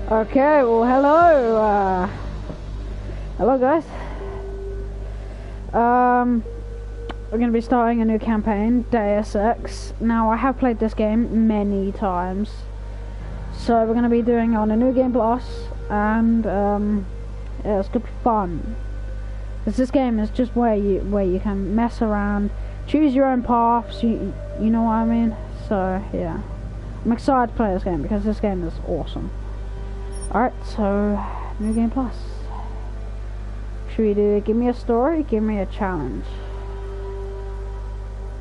Okay, well, hello. Hello, guys. We're going to be starting a new campaign, Deus Ex. Now, I have played this game many times, so we're going to be doing it on a new game plus, and yeah, it's good fun. Because this game is just where you can mess around, choose your own paths. You know what I mean? So yeah, I'm excited to play this game because this game is awesome. Alright, so new game plus. Should we do give me a story, give me a challenge?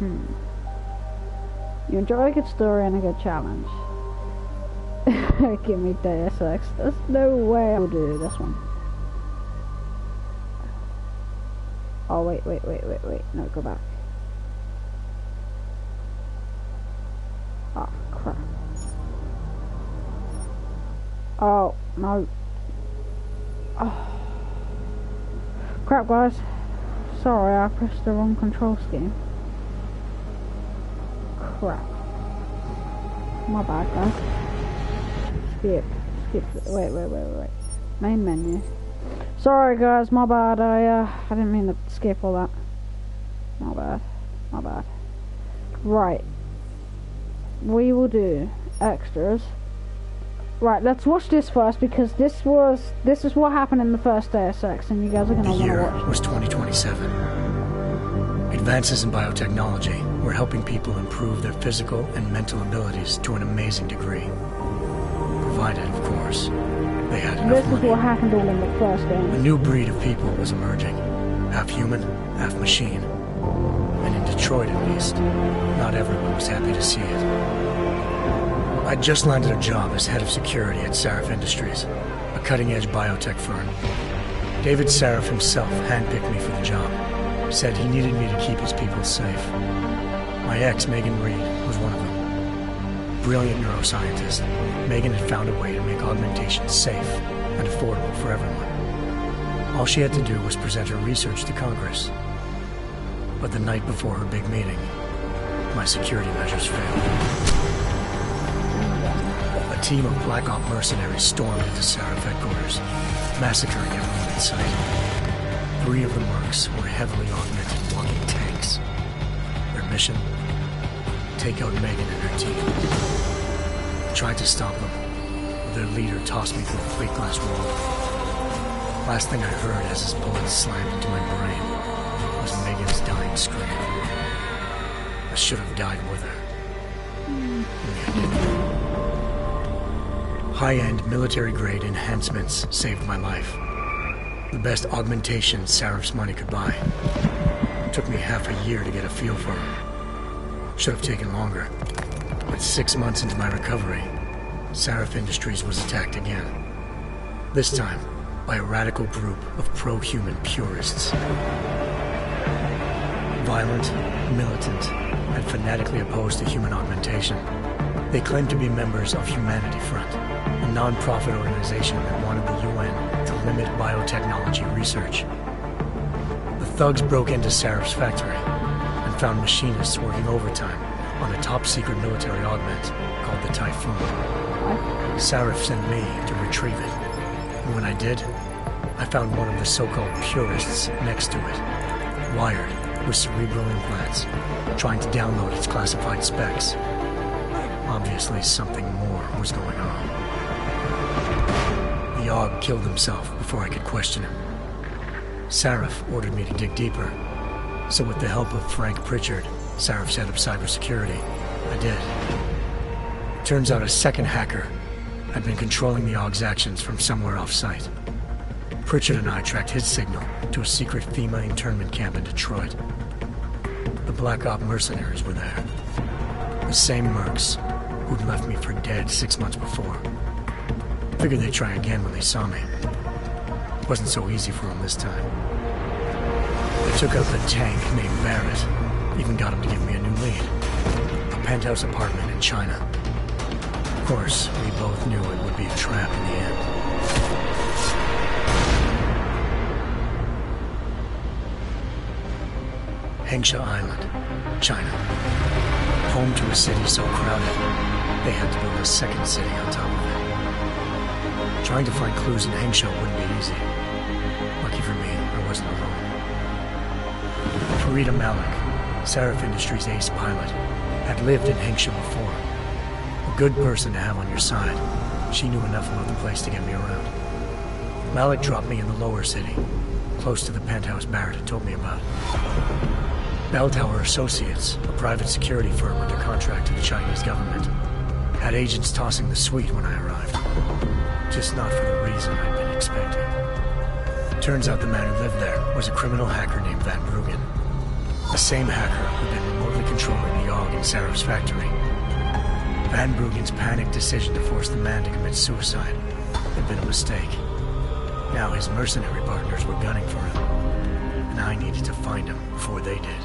You enjoy a good story and a good challenge. Give me Deus Ex. There's no way I'll do this one. Oh wait. No, go back. Oh crap. Oh no. Oh crap, guys. Sorry, I pressed the wrong control scheme. Crap. My bad, guys. Skip. Wait. Main menu. Sorry, guys. My bad. I didn't mean to skip all that. My bad. Right. We will do extras. Right, let's watch this first because this is what happened in the first Deus Ex, and you guys are gonna want to watch. The year was 2027. Advances in biotechnology were helping people improve their physical and mental abilities to an amazing degree. Provided, of course, they had enough money. This is what happened all in the first game. A new breed of people was emerging, half human, half machine. And in Detroit, at least, not everyone was happy to see it. I'd just landed a job as head of security at Sarif Industries, a cutting-edge biotech firm. David Sarif himself handpicked me for the job, said he needed me to keep his people safe. My ex, Megan Reed, was one of them. Brilliant neuroscientist, Megan had found a way to make augmentation safe and affordable for everyone. All she had to do was present her research to Congress. But the night before her big meeting, my security measures failed. A team of Black Op mercenaries stormed into Sarif headquarters, massacring everyone in sight. 3 of the mercs were heavily augmented walking tanks. Their mission? Take out Megan and her team. I tried to stop them, but their leader tossed me through a plate glass wall. Last thing I heard as his bullets slammed into my brain was Megan's dying scream. I should have died with her. Only I didn't. High-end military-grade enhancements saved my life. The best augmentation Sarif's money could buy. It took me half a year to get a feel for her. Should have taken longer. But 6 months into my recovery, Sarif Industries was attacked again. This time, by a radical group of pro-human purists. Violent, militant, and fanatically opposed to human augmentation. They claimed to be members of Humanity Front, a non-profit organization that wanted the UN to limit biotechnology research. The thugs broke into Sarif's factory and found machinists working overtime on a top-secret military augment called the Typhoon. Sarif sent me to retrieve it, and when I did, I found one of the so-called purists next to it, wired with cerebral implants, trying to download its classified specs. Obviously, something more was going on. The AUG killed himself before I could question him. Sarif ordered me to dig deeper, so with the help of Frank Pritchard, Sarif's head of cybersecurity, I did. Turns out a second hacker had been controlling the AUG's actions from somewhere off-site. Pritchard and I tracked his signal to a secret FEMA internment camp in Detroit. The Black Op mercenaries were there. The same mercs who'd left me for dead 6 months before. Figured they'd try again when they saw me. It wasn't so easy for them this time. They took out the tank named Barrett, even got him to give me a new lead. A penthouse apartment in China. Of course, we both knew it would be a trap in the end. Hengsha Island, China. Home to a city so crowded, they had to build a second city on top of it. Trying to find clues in Hengsho wouldn't be easy. Lucky for me, I wasn't alone. Farida Malik, Sarif Industries' ace pilot, had lived in Hengsho before. A good person to have on your side. She knew enough about the place to get me around. Malik dropped me in the lower city, close to the penthouse Barrett had told me about. Bell Tower Associates, a private security firm under contract to the Chinese government, had agents tossing the suite when I arrived. Just not for the reason I'd been expecting. Turns out the man who lived there was a criminal hacker named Van Bruggen. The same hacker who'd been remotely controlling the AUG in Sarif's factory. Van Bruggen's panicked decision to force the man to commit suicide had been a mistake. Now his mercenary partners were gunning for him, and I needed to find him before they did.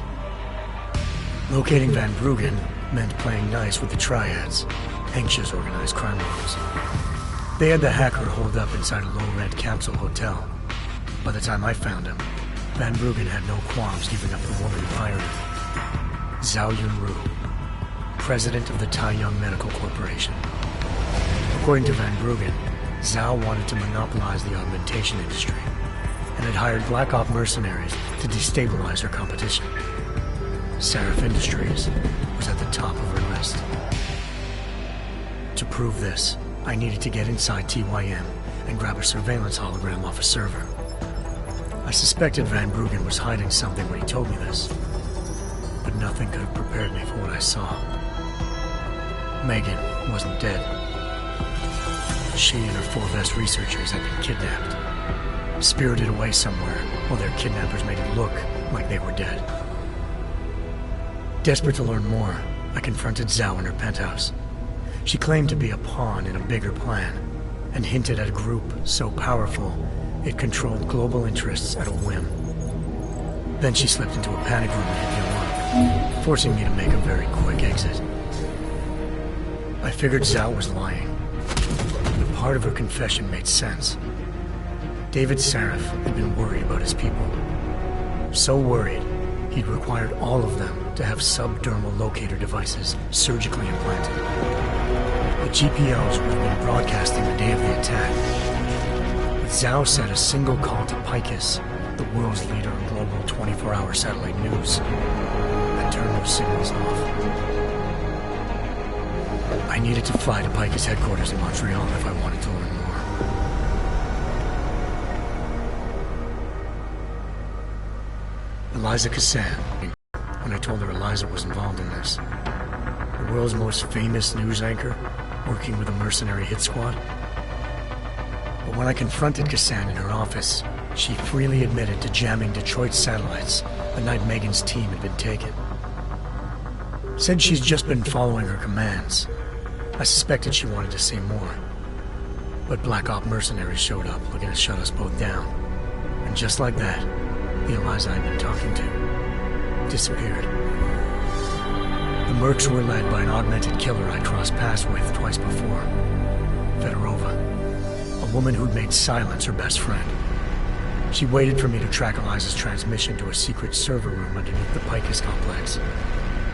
Locating Van Bruggen meant playing nice with the Triads, Hengsho's organized crime lords. They had the hacker holed up inside a low-rent capsule hotel. By the time I found him, Van Bruggen had no qualms giving up the woman who hired him. Zhao Yunru, president of the Taiyang Medical Corporation. According to Van Bruggen, Zhao wanted to monopolize the augmentation industry and had hired Black Op mercenaries to destabilize her competition. Sarif Industries was at the top of her list. To prove this, I needed to get inside TYM and grab a surveillance hologram off a server. I suspected Van Bruggen was hiding something when he told me this, but nothing could have prepared me for what I saw. Megan wasn't dead. She and her 4 best researchers had been kidnapped, spirited away somewhere while their kidnappers made it look like they were dead. Desperate to learn more, I confronted Zhao in her penthouse. She claimed to be a pawn in a bigger plan, and hinted at a group so powerful it controlled global interests at a whim. Then she slipped into a panic room and hit the alarm, forcing me to make a very quick exit. I figured Zhao was lying, but part of her confession made sense. David Sarif had been worried about his people. So worried, he'd required all of them to have subdermal locator devices surgically implanted. The GPOs would have been broadcasting the day of the attack. But Zhao said a single call to Picus, the world's leader in global 24-hour satellite news, had turned those signals off. I needed to fly to Picus headquarters in Montreal if I wanted to learn more. Eliza Cassan, when I told her Eliza was involved in this. The world's most famous news anchor, working with a mercenary hit squad. But when I confronted Cassan in her office, she freely admitted to jamming Detroit's satellites the night Megan's team had been taken. Said she's just been following her commands. I suspected she wanted to say more. But Black Op mercenaries showed up looking to shut us both down. And just like that, the Eliza I'd been talking to disappeared. The Mercs were led by an augmented killer I crossed paths with twice before. Fedorova, a woman who'd made silence her best friend. She waited for me to track Eliza's transmission to a secret server room underneath the Picus complex,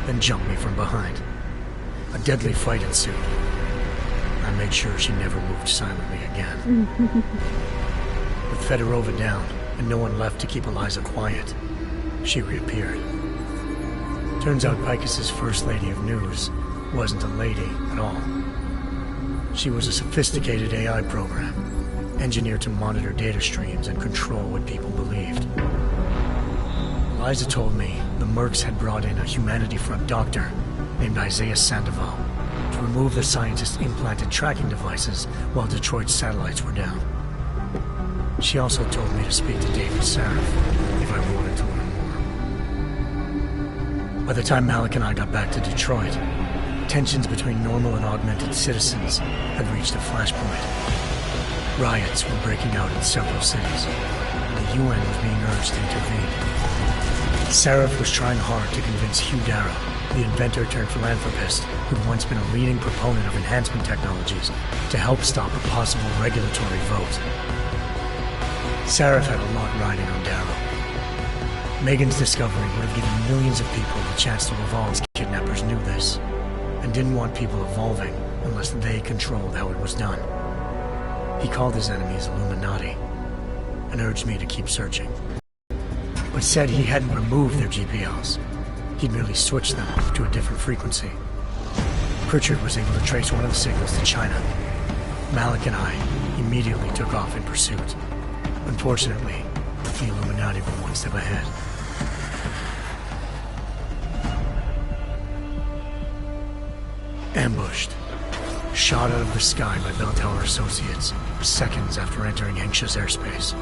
then jumped me from behind. A deadly fight ensued. I made sure she never moved silently again. With Fedorova down, and no one left to keep Eliza quiet, she reappeared. Turns out Picus's first lady of news wasn't a lady at all. She was a sophisticated AI program, engineered to monitor data streams and control what people believed. Eliza told me the Mercs had brought in a Humanity Front doctor named Isaiah Sandoval to remove the scientist's implanted tracking devices while Detroit's satellites were down. She also told me to speak to David Sarif if I wanted to learn more. By the time Malik and I got back to Detroit, tensions between normal and augmented citizens had reached a flashpoint. Riots were breaking out in several cities, and the UN was being urged to intervene. Sarif was trying hard to convince Hugh Darrow, the inventor-turned-philanthropist who'd once been a leading proponent of enhancement technologies, to help stop a possible regulatory vote. Sarif had a lot riding on Darrow. Megan's discovery would have given millions of people the chance to evolve. Kidnappers knew this, and didn't want people evolving unless they controlled how it was done. He called his enemies Illuminati and urged me to keep searching, but said he hadn't removed their GPLs. He'd merely switched them to a different frequency. Pritchard was able to trace one of the signals to China. Malik and I immediately took off in pursuit. Unfortunately, the Illuminati were one step ahead. Ambushed. Shot out of the sky by Bell Tower Associates seconds after entering Hengsha's airspace.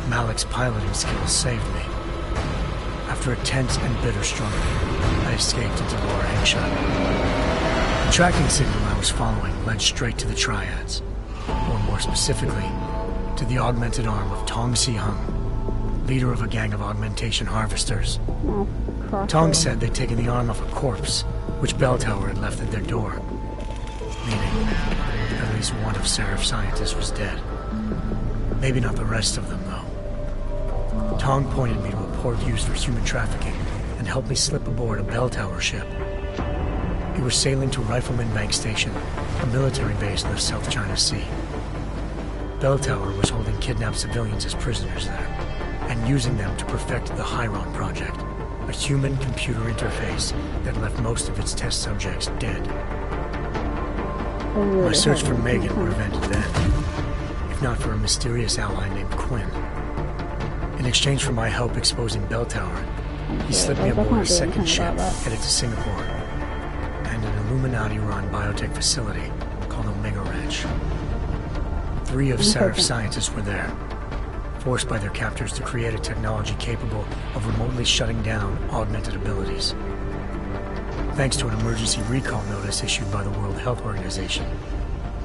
Malik's piloting skills saved me. After a tense and bitter struggle, I escaped into Lower Hengsha. The tracking signal I was following led straight to the Triads, or more specifically, to the augmented arm of Tong Si-hung, leader of a gang of augmentation harvesters. Tong said they'd taken the arm off a corpse, which Bell Tower had left at their door, meaning at least one of Seraph's scientists was dead. Maybe not the rest of them, though. Tong pointed me to a port used for human trafficking and helped me slip aboard a Bell Tower ship. We were sailing to Rifleman Bank Station, a military base in the South China Sea. Bell Tower was holding kidnapped civilians as prisoners there, and using them to perfect the Hyron Project, a human-computer interface that left most of its test subjects dead. My search for Megan would have ended then, if not for a mysterious ally named Quinn. In exchange for my help exposing Bell Tower, he slipped me aboard a second ship headed to Singapore, and an Illuminati-run biotech facility called Omega Ranch. 3 of Seraph's scientists were there, forced by their captors to create a technology capable of remotely shutting down augmented abilities. Thanks to an emergency recall notice issued by the World Health Organization,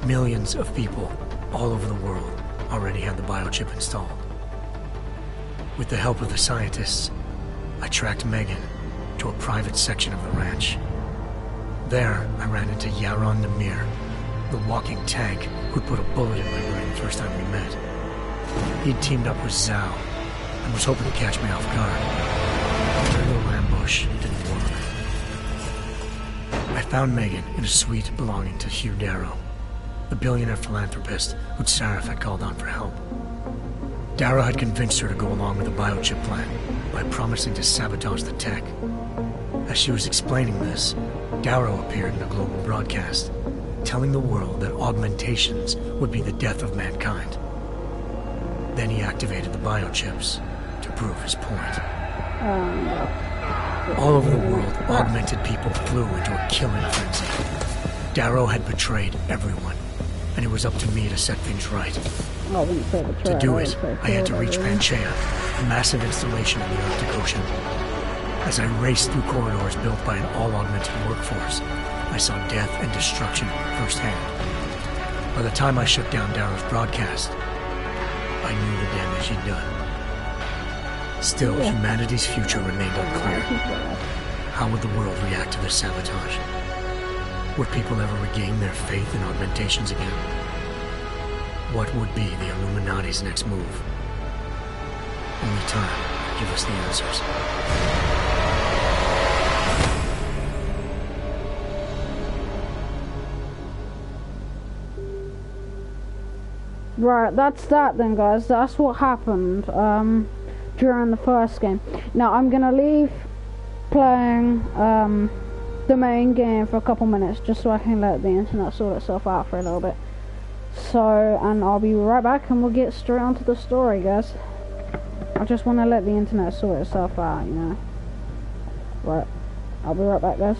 millions of people all over the world already had the biochip installed. With the help of the scientists, I tracked Megan to a private section of the ranch. There, I ran into Yaron Namir, the walking tank who'd put a bullet in my brain the first time we met. He'd teamed up with Zhao and was hoping to catch me off guard. Their little ambush didn't work. I found Megan in a suite belonging to Hugh Darrow, the billionaire philanthropist who'd Saraf had called on for help. Darrow had convinced her to go along with the biochip plan by promising to sabotage the tech. As she was explaining this, Darrow appeared in a global broadcast, telling the world that augmentations would be the death of mankind. Then he activated the biochips to prove his point. All over the world, augmented people flew into a killing frenzy. Darrow had betrayed everyone, and it was up to me to set things right. To do it, I had to reach Panchaea, a massive installation in the Arctic Ocean. As I raced through corridors built by an all-augmented workforce, I saw death and destruction firsthand. By the time I shut down Darrow's broadcast, I knew the damage he'd done. Still, humanity's future remained unclear. How would the world react to this sabotage? Would people ever regain their faith in augmentations again? What would be the Illuminati's next move? Only time could give us the answers. Right, that's that then, guys. That's what happened during the first game. Now I'm gonna leave playing the main game for a couple minutes just so I can let the internet sort itself out for a little bit. So, and I'll be right back and we'll get straight onto the story, guys. I just want to let the internet sort itself out, you know. Right, I'll be right back, guys.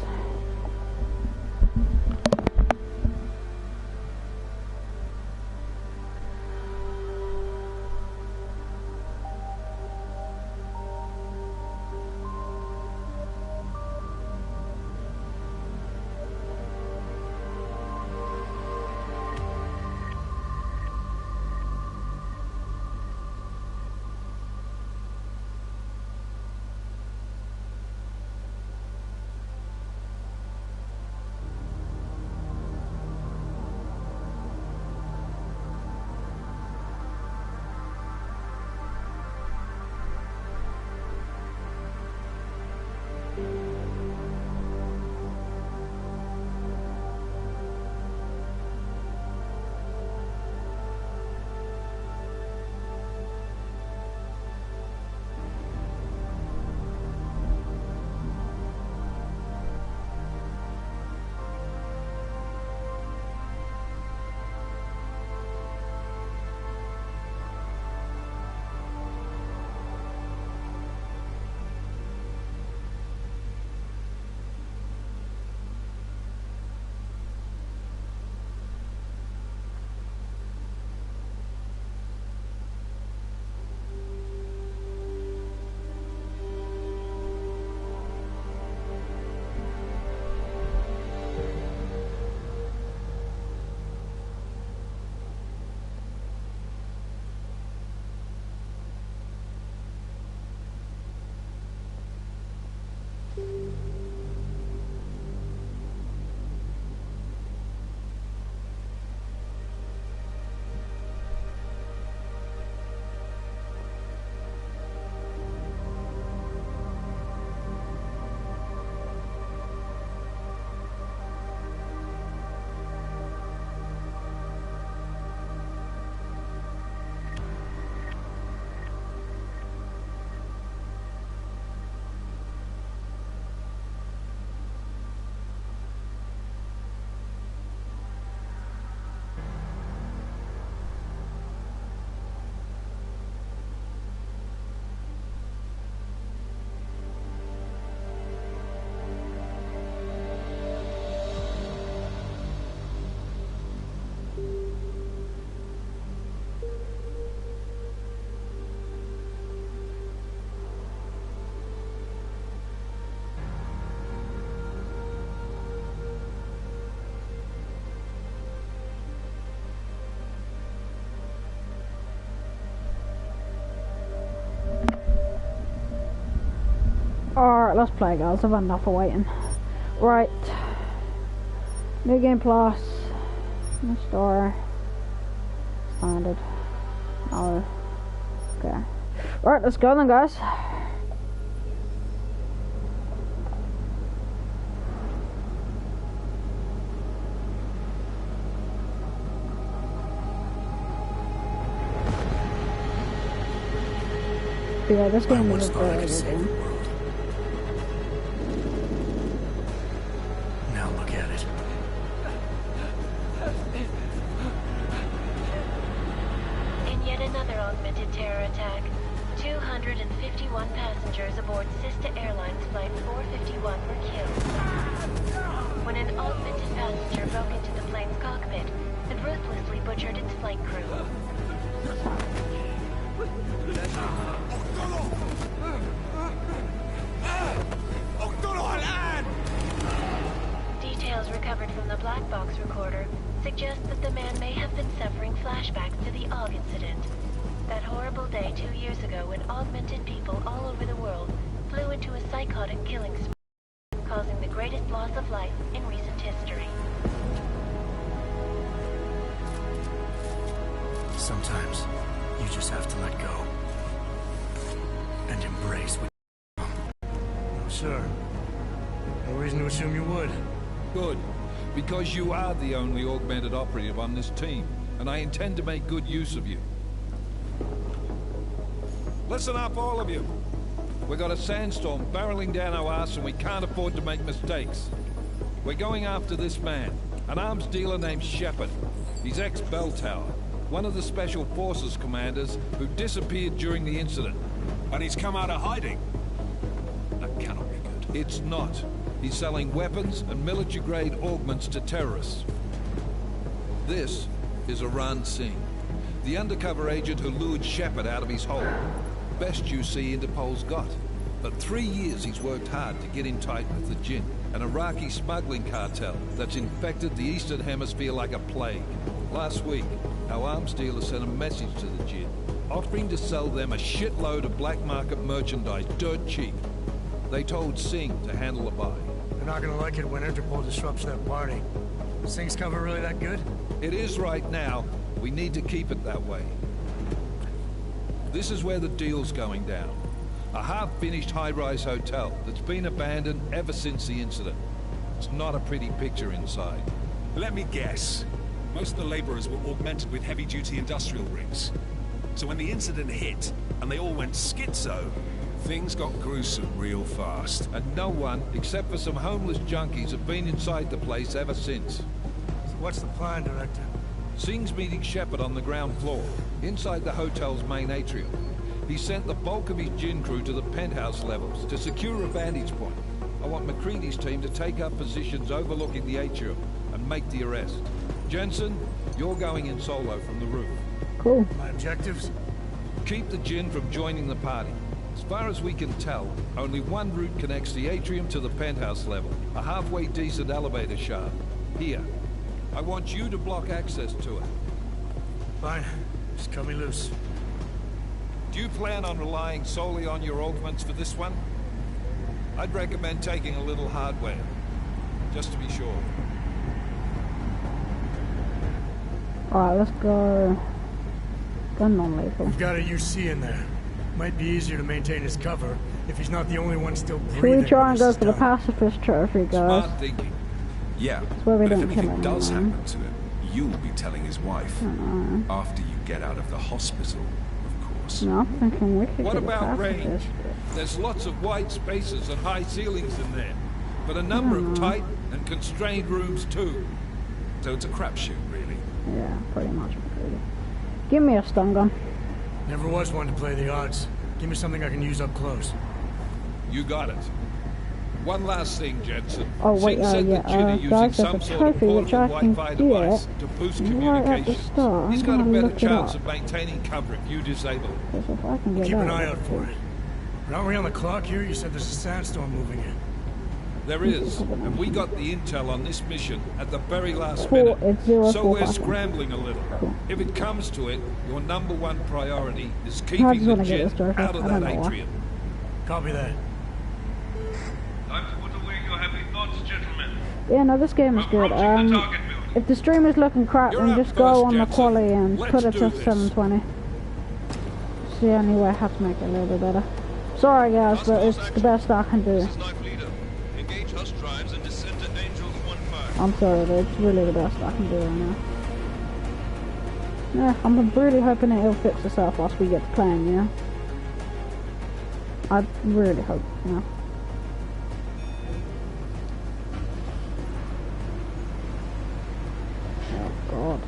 Alright, let's play, guys. I've had enough of waiting. Right. New Game Plus. New story. Standard. No. Okay. Alright, let's go then, guys. Yeah, this game is a very good game. Now look at it. In yet another augmented terror attack, 251 passengers aboard Sister Airlines Flight 451 were killed when an augmented passenger broke into the plane's cockpit and ruthlessly butchered its flight crew. Details recovered from the black box recorder suggest that the man may have been suffering flashbacks to the AUG incident. That horrible day 2 years ago when augmented people all over the world flew into a psychotic killing spree, causing the greatest loss of life in recent history. Sometimes you just have to let go and embrace what. No, sir. No reason to assume you would. Good, because you are the only augmented operative on this team, and I intend to make good use of you. Listen up, all of you. We got a sandstorm barreling down our ass and we can't afford to make mistakes. We're going after this man, an arms dealer named Shepard. He's ex-Bell Tower, one of the Special Forces commanders who disappeared during the incident. And he's come out of hiding. That cannot be good. It's not. He's selling weapons and military-grade augments to terrorists. This is Iran Singh, the undercover agent who lured Shepard out of his hole. Best you see Interpol's got. For 3 years he's worked hard to get in tight with the Jinn, an Iraqi smuggling cartel that's infected the Eastern Hemisphere like a plague. Last week, our arms dealer sent a message to the Jinn, offering to sell them a shitload of black market merchandise dirt cheap. They told Singh to handle the buy. They're not gonna like it when Interpol disrupts their party. Singh's cover really that good? It is right now. We need to keep it that way. This is where the deal's going down. A half-finished high-rise hotel that's been abandoned ever since the incident. It's not a pretty picture inside. Let me guess. Most of the laborers were augmented with heavy-duty industrial rigs. So when the incident hit, and they all went schizo, things got gruesome real fast. And no one, except for some homeless junkies, have been inside the place ever since. So what's the plan, Director? Singh's meeting Shepard on the ground floor, inside the hotel's main atrium. He sent the bulk of his Jinn crew to the penthouse levels to secure a vantage point. I want McCready's team to take up positions overlooking the atrium and make the arrest. Jensen, you're going in solo from the roof. Cool. My objectives? Keep the Jinn from joining the party. As far as we can tell, only one route connects the atrium to the penthouse level, a halfway decent elevator shaft. Here. I want you to block access to it. Fine. Just cut me loose. Do you plan on relying solely on your augments for this one? I'd recommend taking a little hardware, just to be sure. Alright, let's go. Gun non-lethal. We've got a UC in there. Might be easier to maintain his cover if he's not the only one still breathing. Should we try and when go this for the is done. pacifist trophy, guys? Smart thinking. Yeah, where we but if don't kill anything does anyone. happen to him, you'll be telling his wife. After you get out of the hospital, of course. No, I'm thinking we could What get about the range? pacifist. There's lots of wide spaces and high ceilings in there, but a number of tight and constrained rooms too. So it's a crapshoot, really. Yeah, pretty much. Give me a stun gun. Never was one to play the odds. Give me something I can use up close. You got it. One last thing, Jensen. Oh wait, Singh said yeah, that Jin are using guys, there's some a sort of trophy which I portable can Wi-Fi device get to boost right at the communications. start. He's I'm got a gonna better look it chance up. of maintaining cover if you disable it. Because if I can get Keep that, an eye out for it. But aren't we on the clock here? You said there's a sandstorm moving in. There is, and we got the intel on this mission at the very last Four, minute. it's 0, So 4, we're 5. scrambling a little. Cool. If it comes to it, your number one priority is I keeping just the wanna get Jinn this trophy. out of I that don't know why. atrium. Copy that. Time to put away your heavy thoughts, gentlemen. Yeah, no, this game is good. If the stream is looking crap, then just go on the quality and put it to 720. It's the only way I have to make it a little bit better. Sorry guys, but it's the best I can do. I'm sorry, but it's really the best I can do right now. Yeah, I'm really hoping it'll fix itself whilst we get to playing, you know? I really hope, you know? Oh god.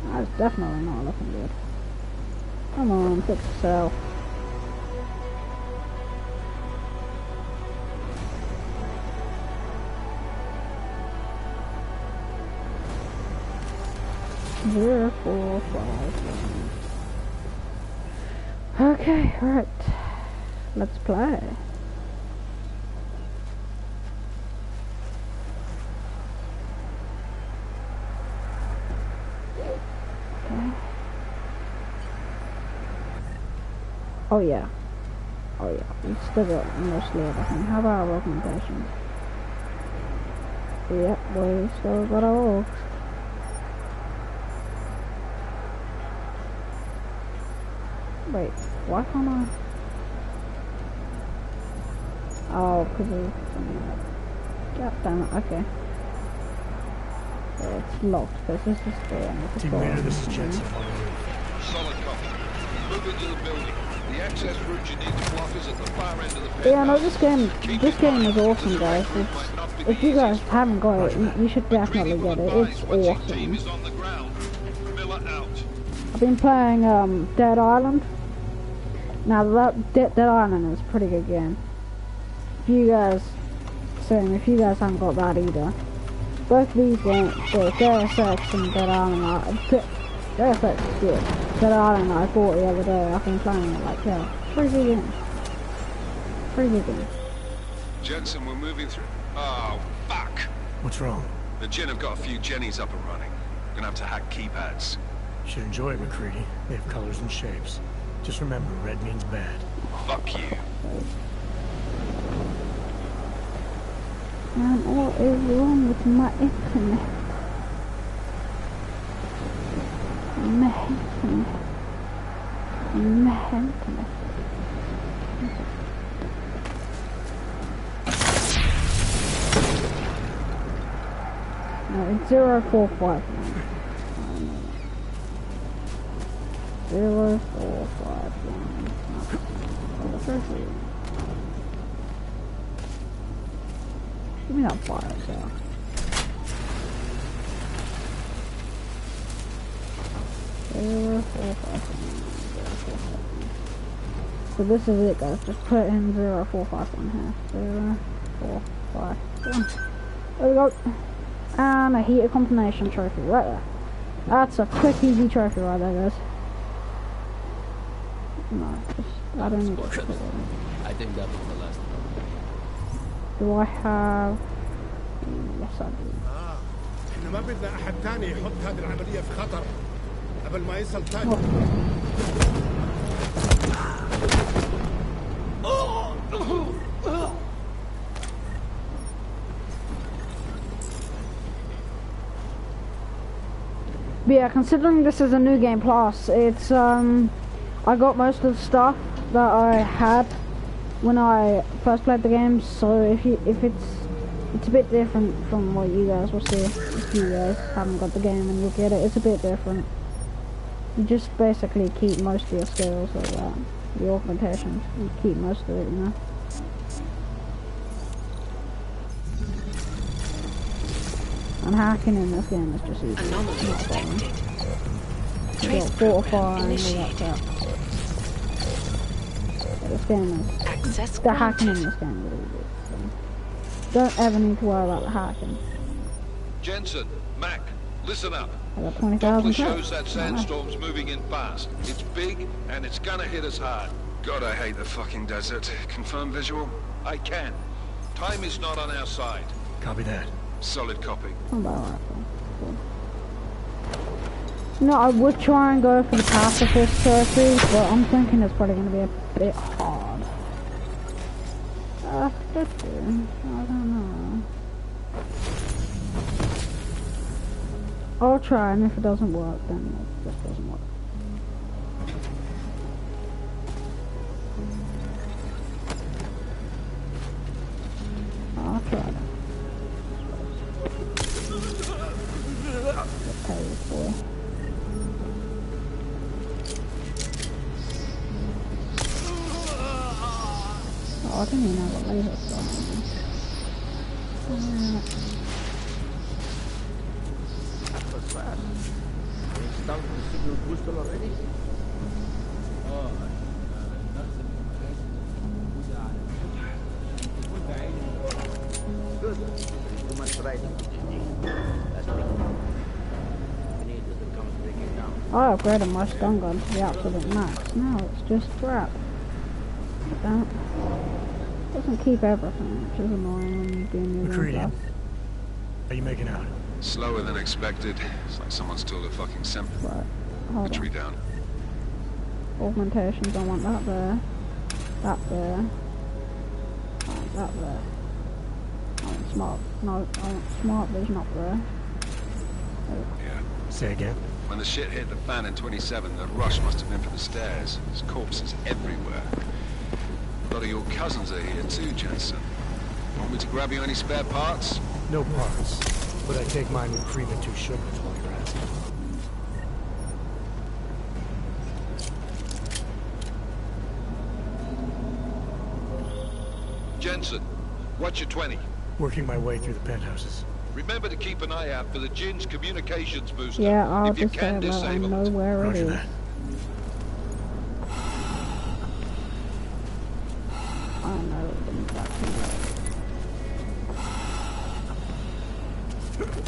That's definitely not looking good. Come on, fix yourself. Zero, 4, 5, 1. Okay, right. Let's play. Okay. Oh yeah. Oh yeah. We still got mostly everything. How about our augmentation? Yep, we still got our orgs. Wait, why can't I? Oh, because of something. God damn it, okay. So it's locked, because this is the end of the Team Raider, this is Jensen. Solid copy. Move into the building. The access route you need to block is at the far end of the penthouse. Yeah, no, this game is awesome, guys. If you guys haven't got it, you should definitely get it. It's awesome. I've been playing Dead Island. Now that Dead Island is a pretty good game. If you guys haven't got that either. Both these games, Deus Ex and Dead Island, Deus Ex is good. Dead Island I bought the other day, I've been playing it like, yeah, pretty good game. Pretty good game. Jensen, we're moving through. Oh, fuck! What's wrong? The Jinn have got a few Jennies up and running. Gonna have to hack keypads. Should enjoy it, McCready. They have colors and shapes. Just remember, red means bad. Fuck you. And what is wrong with my internet? My internet. No, it's 0459. 0451. Give me that fire, so. So this is it, guys. Just put in 0451 here. 0451. There we go. And a heater combination trophy right there. That's a quick, easy trophy right there, guys. No, just, I don't need to put it in. I think that was the last one. Do I have... Yes, I do. احنا ما بدنا احد تاني يحط هذه العملية في خطر قبل ما يصل تاني. But yeah, considering this is a new game plus, it's I got most of the stuff that I had when I first played the game, so if it's a bit different from what you guys will see if you guys haven't got the game and you'll get it. It's a bit different. You just basically keep most of your skills like that. The augmentations, you keep most of it, you know. And hacking in this game is just easy. Anomaly detected. You Trace got fortify and all that initiated. crap. But this game is... Access The hacking in granted. this game is really good. So don't ever need to worry about the hacking. Jensen, Mac, listen up. I got Doppler 20,000 shows credits. that sandstorm's moving in fast. It's big, and it's gonna hit us hard. God, I hate the fucking desert. Confirm visual? I can. Time is not on our side. Copy that. Solid copy. I'm about right, cool. No, I would try and go for the pacifist trophy, but I'm thinking it's probably going to be a bit hard. Could do. I don't know. I'll try, and if it doesn't work, then it just doesn't work. I'll try it. Get paid for. Oh, I didn't even know what laser was. That was fast. You installed the signal booster already? اه نفس المكان موجودة على تكون بعيد. Good. Too much riding. That's me. We need it to come breaking down. I upgraded my stun gun to the absolute max. Now it's just crap. That doesn't keep everything, which is annoying when you do new Recruiting. How you making out? Slower than expected. It's like someone's told a fucking simple. Right, hold Tree on. down. Augmentations, I want that there. That there. I want that there. I want smart. No, I want smart vision up there. Yeah. Say again? When the shit hit the fan in 27, the rush must have been for the stairs. There's corpses everywhere. A lot of your cousins are here too, Jensen. Want me to grab you any spare parts? No parts. But I take mine with cream and 2 sugars while you're at it. Jensen, what's your 20? Working my way through the penthouses. Remember to keep an eye out for the Jin's communications booster. Yeah, I'll if you just can say that I disable know it. where it Roger is. that. I know exactly where it is.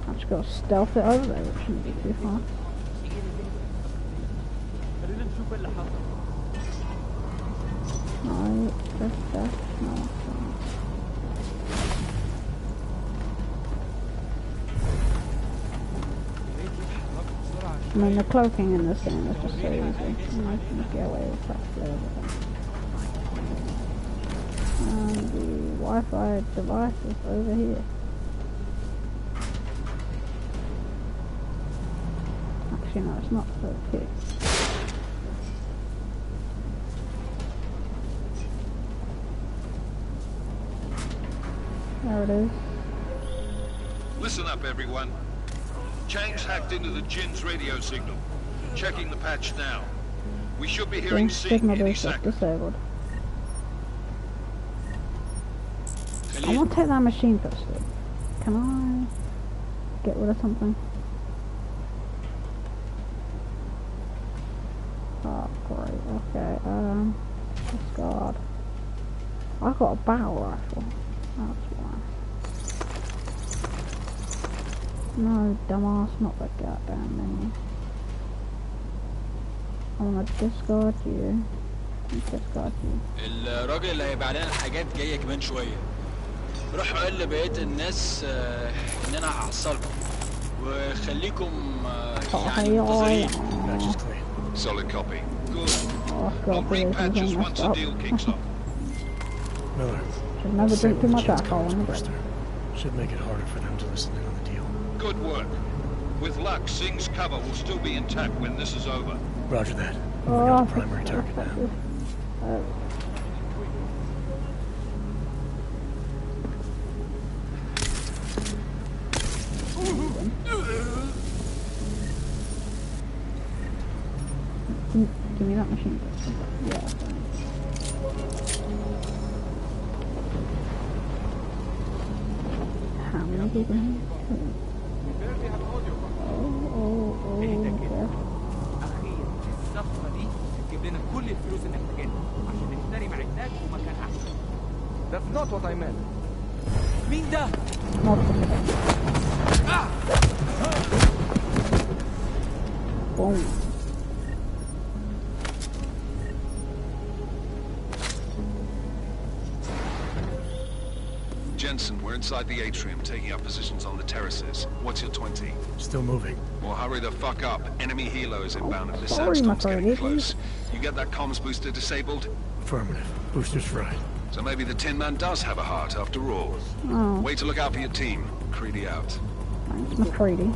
I just gotta stealth it over there, which shouldn't be too far. خلينا نشوف اللي حصل. No, just that. No. I mean, the cloaking in this game is just so easy. You know, you can get away with practically everything. And the Wi-Fi device is over here. Actually, no, it's not over here. There it is. Listen up, everyone. Chang's hacked into the Jin's radio signal. Checking the patch now. We should be hearing Sing Signal any boost is second. disabled. I want to take that machine pistol. Can I get rid of something? Oh, great. Okay, discard. I've got a battle rifle. That's why. No, dumbass, not that goddamn menu. I wanna discard you. Discard you. الراجل اللي هيبقى علينا الحاجات جايه كمان شويه. روح قول لبقيه الناس ان انا هحصلكم وخليكم يعني منتظرين. Patch is clean. Solid copy. Good. Oh, I'll God, bring this is patches all once messed the up. deal kicks off. Miller. Should never drink too much alcohol in the day. Should make it harder for them to listen in on the deal. Good work. With luck, Sing's cover will still be intact when this is over. Roger that. Moving on to primary target now. Give me that machine. Yeah. How many people here? Oh, اخيرا الصفقه دي تجيب لنا كل الفلوس اللي محتاجينها عشان نشتري معدات ومكان احسن. That's not what I meant. مين ده؟ Boom. Jensen, we're inside the atrium, taking up positions on the terraces. What's your 20? Still moving. Well, hurry the fuck up. Enemy helos inbound and the sorry, sandstorm's my getting friend. close. You get that comms booster disabled? Affirmative. Booster's fried. So maybe the Tin Man does have a heart after all. Oh, Way to look out for your team. Creedy out. thanks, McCready.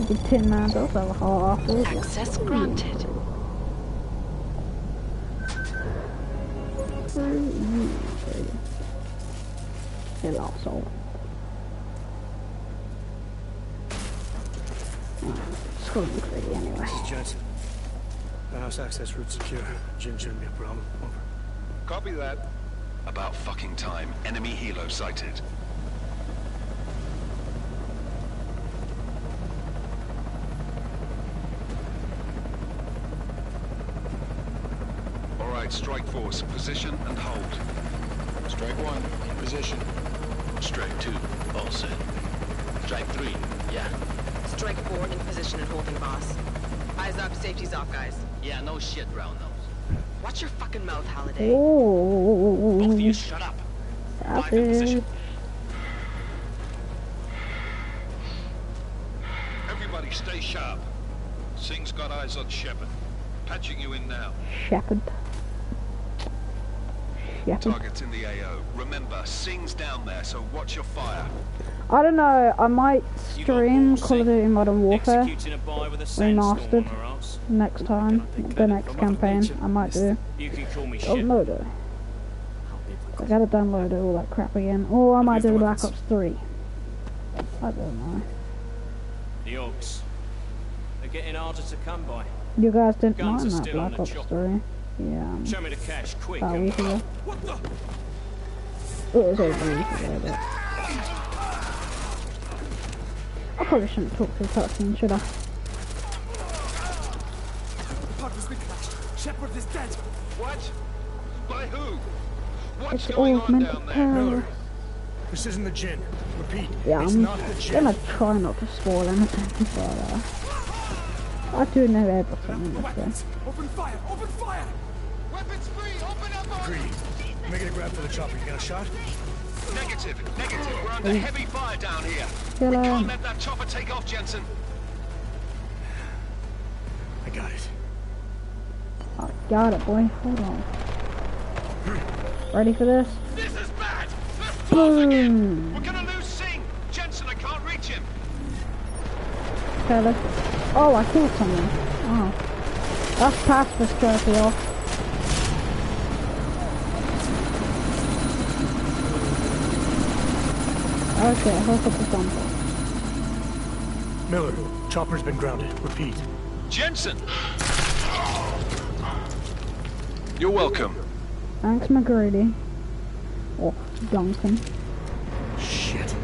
The Tin Man does have a heart after all. Access granted. Kill asshole. Screw McCready anyway. This is Jensen. The house access route secure. Jim shouldn't be a problem. Over. Copy that. About fucking time. Enemy helo sighted. All right, strike force. Position and hold. Strike 1, in position. Strike 2, all set. Strike 3, yeah. Strike 4, in position and holding, boss. Eyes up, safety's off, guys. Yeah, no shit, round nose. Watch your fucking mouth, Holiday. Oh, Both of you shut up. stop 5 in position. it. Everybody stay sharp. Singh's got eyes on Shepard. Patching you in now. Shepard. Shepard. Targets in the AO. Remember, Singh's down there, so watch your fire. I don't know, I might stream Call of Duty Modern Warfare Remastered next time, the next campaign. I might do. Don't know though. I gotta download all that crap again. Or I might do Black Ops 3. I don't know. The Orcs. They're getting harder to come by. You guys didn't Guns mind are that still on Black the Ops chopper. 3? Yeah. Show me the cash, quick. About a week ago. What the? It was over a week ago, but... I probably shouldn't talk to the cutscene, should I? Shepard is dead. What? By who? What's It's going on augmented down there? power. Miller, this isn't the Jinn. Repeat, Yeah, it's I'm not the Jinn. gonna try not to spoil anything, but I do know everything in this game. Open fire! Open fire! Weapons free! Open up! Greedy. Making a grab for the chopper. You got a shot? Negative. We're under heavy fire down here. Kill We him. can't let that chopper take off, Jensen. I got it. I got it, boy. Hold on. Ready for this? This is bad. They're closing in. Boom. We're gonna lose Singh. Jensen, I can't reach him. Okay, let's... Oh, I killed someone. Oh. That's past this trophy off. Okay, hook up the thumbs. Miller, chopper's been grounded. Repeat. Jensen. You're welcome. Thanks, McGrady. Or Duncan. Shit.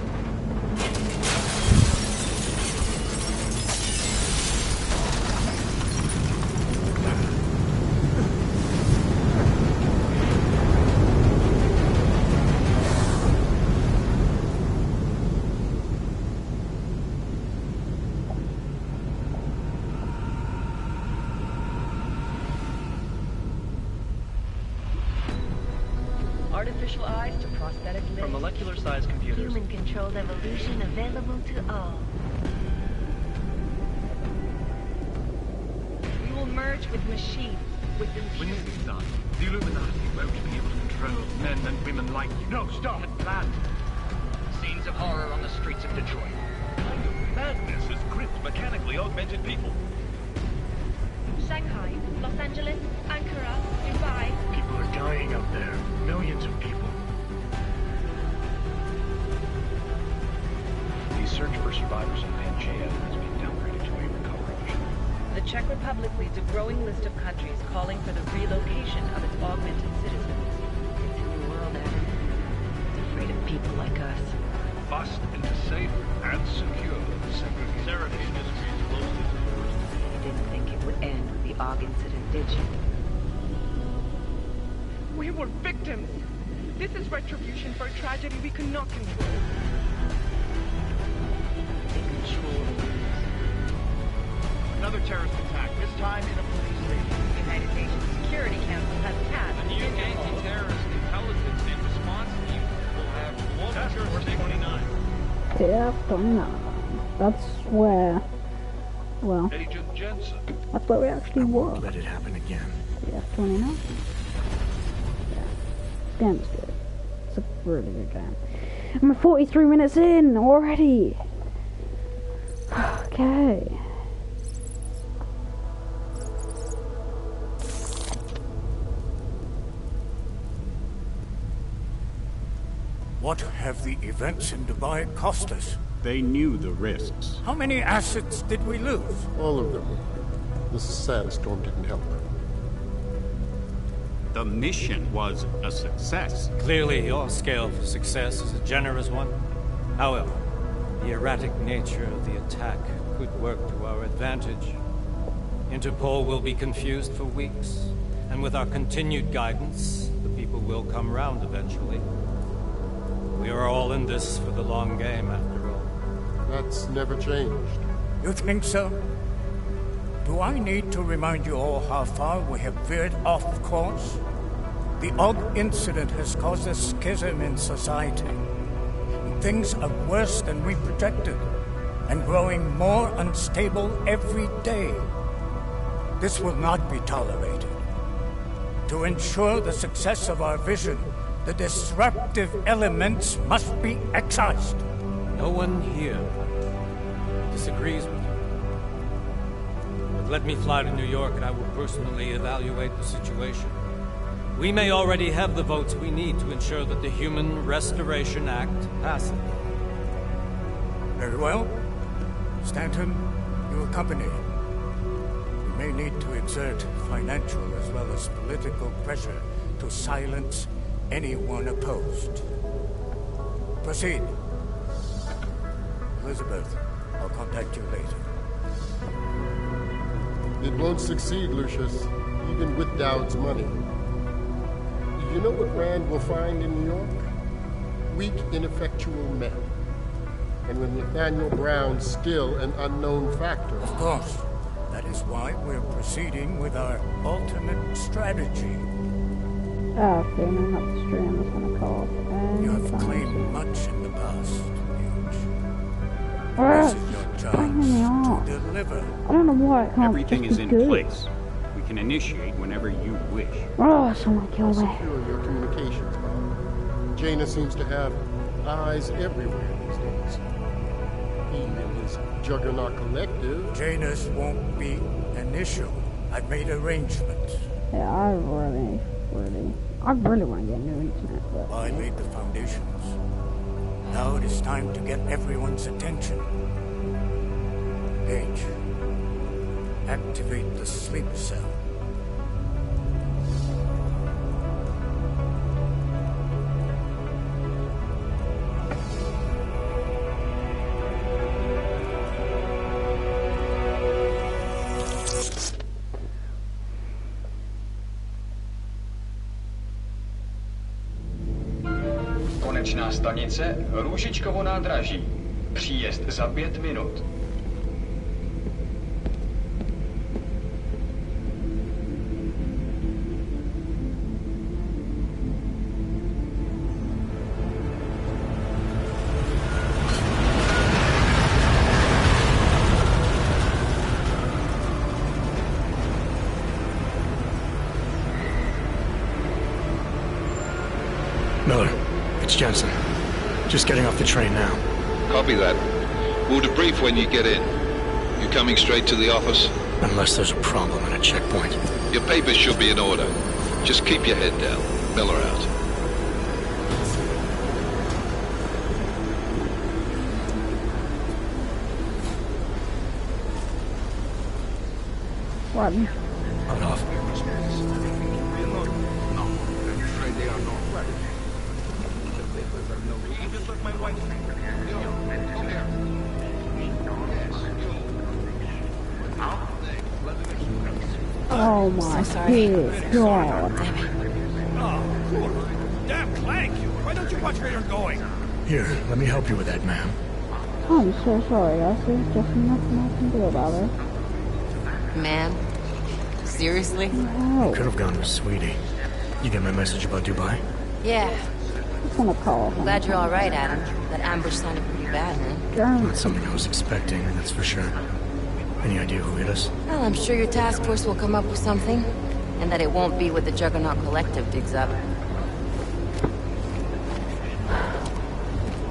Artificial eyes to prosthetic limbs. From molecular-sized computers. Human-controlled evolution available to all. We will merge with machines, with When computers. this is done, the Illuminati won't be able to control men and women like you. No, stop! Had planned. Scenes of horror on the streets of Detroit. Kind of madness has gripped mechanically augmented people. Shanghai, Los Angeles, Ankara, Dubai. People are dying out there. Millions of people. The search for survivors in Pangaea has been downgraded to a recovery mission. The Czech Republic leads a growing list of countries calling for the relocation of its augmented citizens. It's a new world, Adam. It's afraid of people like us. Bust into safe and secure segregation. Sarah Industries closely to the worst. You didn't think it would end with the AUG incident, did you? We were victims. This is retribution for a tragedy we could not control. They control the news. Another terrorist attack, this time in a police station. The United Nations Security Council has passed The new anti-terrorist intelligence in response to you will have Task Force 29. TF-29. That's where... Well... Agent Jensen. That's where we actually were. Let it happen again. TF-29. Yeah. This game is good. It's a really good game. I'm 43 minutes in already. Okay. What have the events in Dubai cost us? They knew the risks. How many assets did we lose? All of them. This sandstorm didn't help. The mission was a success. Clearly, your scale for success is a generous one. However, the erratic nature of the attack could work to our advantage. Interpol will be confused for weeks, and with our continued guidance, the people will come round eventually. We are all in this for the long game, after all. That's never changed. You think so? Do I need to remind you all how far we have veered off course? The Og incident has caused a schism in society. Things are worse than we projected, and growing more unstable every day. This will not be tolerated. To ensure the success of our vision, the disruptive elements must be excised. No one here disagrees with you. But let me fly to New York and I will personally evaluate the situation. We may already have the votes we need to ensure that the Human Restoration Act passes. Very well. Stanton, you accompany. We may need to exert financial as well as political pressure to silence anyone opposed. Proceed. Elizabeth, I'll contact you later. It won't succeed, Lucius, even with Dowd's money. You know what Rand will find in New York? Weak, ineffectual men. And with Nathaniel Brown still an unknown factor. Of course. That is why we're proceeding with our alternate strategy. Feeling up the stream is gonna call. You have claimed much in the past, Huge. This is your chance to deliver. I don't know why I can't. Everything is in place. We can initiate whenever you wish. Oh, someone kill me. Secure your communications, Bob. Jaina seems to have eyes everywhere these days. He and his Juggernaut Collective. Janus won't be an issue. I've made arrangements. Yeah, I really want to get new internet, but... I laid the foundations. Now it is time to get everyone's attention. Page, activate the sleep cell. Konečná stanice Růžičkovo nádraží. Příjezd za 5 minut. Miller, it's Jensen. Just getting off the train now. Copy that. We'll debrief when you get in. You coming straight to the office? Unless there's a problem at a checkpoint. Your papers should be in order. Just keep your head down. Miller out. What? Hold off. Oh my God. Damn clank! Why don't you watch where you're going? Here, let me help you with that, ma'am. I'm so sorry, guys. There's just nothing I can do about it. Man? Seriously? No. Could have gone with Sweetie. You get my message about Dubai? Yeah. It's gonna call. I'm glad you're all right, Adam. That ambush sounded pretty bad, man. Not something I was expecting, that's for sure. Any idea who hit us? Well, I'm sure your task force will come up with something. And that it won't be what the Juggernaut Collective digs up.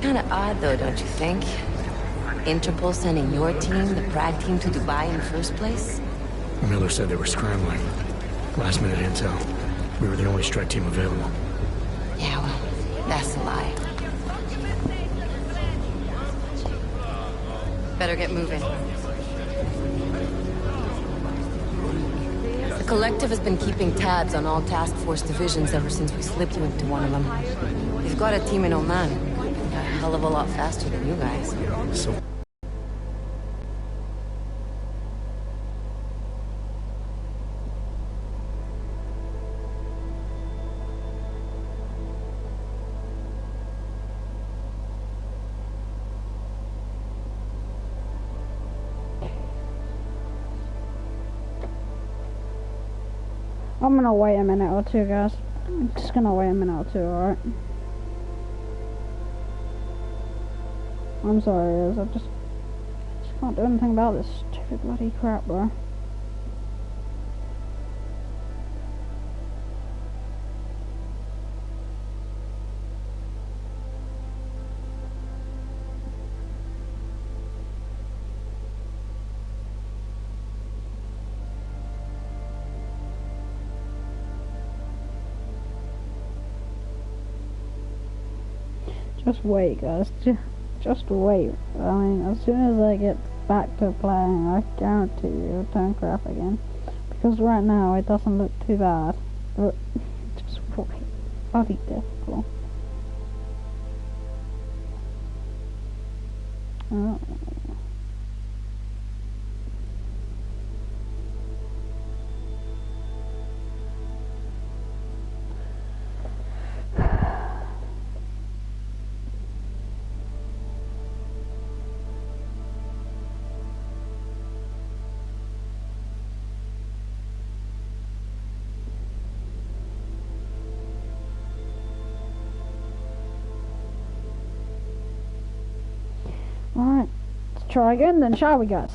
Kinda odd, though, don't you think? Interpol sending your team, the Prague team, to Dubai in the first place? Miller said they were scrambling. Last-minute intel. We were the only strike team available. Yeah, well, that's a lie. Better get moving. The Collective has been keeping tabs on all task force divisions ever since we slipped you into one of them. They've got a team in Oman. A hell of a lot faster than you guys. So... I'm gonna wait a minute or two, guys. I'm just gonna wait a minute or two, alright? I'm sorry, guys. I just can't do anything about this stupid bloody crap, bro. Just wait, guys. Just wait. I mean, as soon as I get back to playing, I guarantee you it'll turn crap again. Because right now it doesn't look too bad. But just wait. Bloody difficult. Oh. Alright, let's try again then, shall we, guys?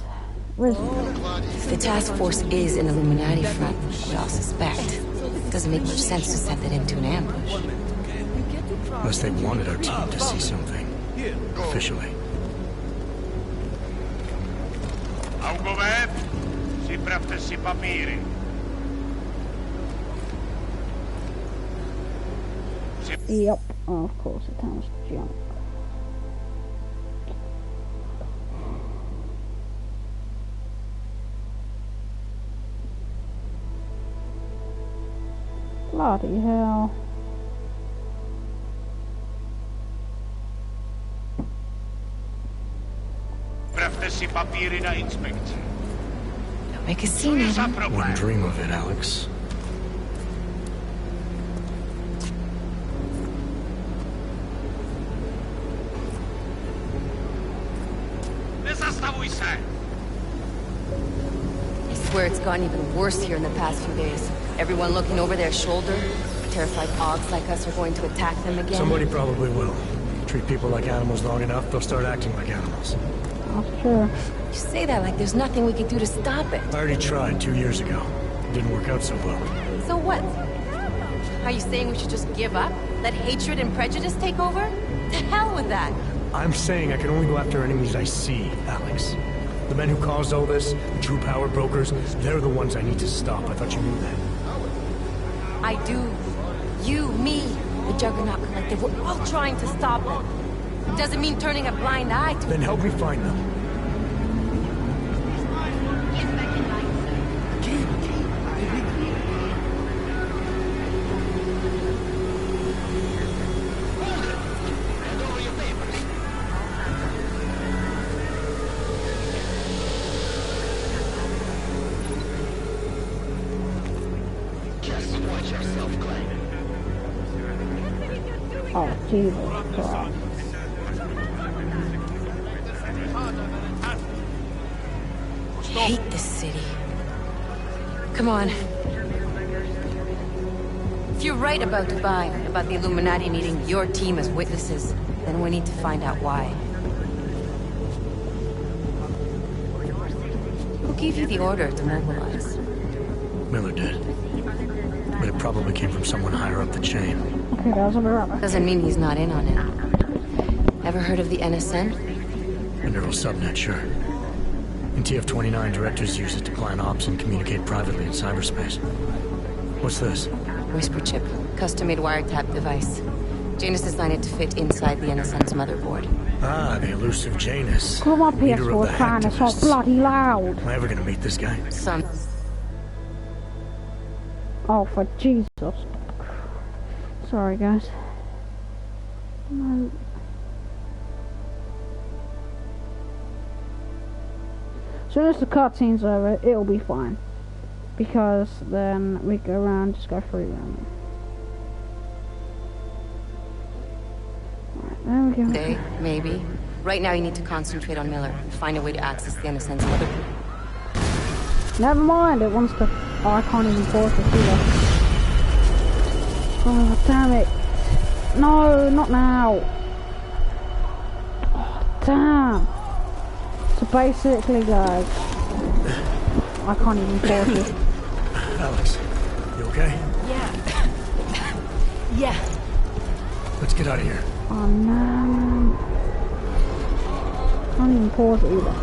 If the task force is an Illuminati front, we all suspect, it doesn't make much sense to send it into an ambush. Unless they wanted our team to see something. Officially. Yep, oh, of course, it sounds junk. Bloody hell. Don't make a scene, Adam. Wouldn't dream of it, Alex. I swear it's gotten even worse here in the past few days. Everyone looking over their shoulder. Terrified Augs like us are going to attack them again. Somebody probably will. Treat people like animals long enough, they'll start acting like animals. That's true. You say that like there's nothing we could do to stop it. I already tried 2 years ago. It didn't work out so well. So what? Are you saying we should just give up? Let hatred and prejudice take over? To hell with that! I'm saying I can only go after enemies I see, Alex. The men who caused all this, the true power brokers, they're the ones I need to stop. I thought you knew that. I do. You, me, the Juggernaut Collective, we're all trying to stop them. Doesn't mean turning a blind eye to... Then help me find them. Oh, Jesus Christ. I hate this city. Come on. If you're right about Dubai, about the Illuminati needing your team as witnesses, then we need to find out why. Who gave you the order to mobilize? Miller did. But it probably came from someone higher up the chain. Okay, guys, I'll be right back. Doesn't mean he's not in on it. Ever heard of the NSN? A neural subnet, sure. In TF-29, directors use it to plan ops and communicate privately in cyberspace. What's this? Whisper chip. Custom-made wiretap device. Janus designed it to fit inside the NSN's motherboard. Ah, the elusive Janus. Come on, Leader of the PS4 fan, it's not hacktivists. bloody loud. Am I ever gonna meet this guy? Oh, for Jesus. Sorry, guys. No. As soon as the cutscene's over, it'll be fine. Because then we go around, just go through them. Right, there we go. Day, maybe. Right now you need to concentrate on Miller. Find a way to access the NSN's motherboard. Never mind, it wants to... Oh, I can't even pause it either. Oh, damn it. No, not now. Oh, damn. So basically, guys, I can't even pause it. Alex, you okay? Yeah. Yeah. Let's get out of here. Oh, no. Can't even pause it either.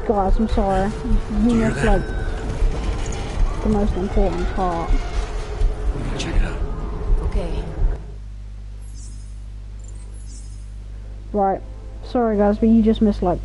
Guys, I'm sorry. You missed, like, the most important part. Check it out. Okay. Right. Sorry, guys, but you just missed, like,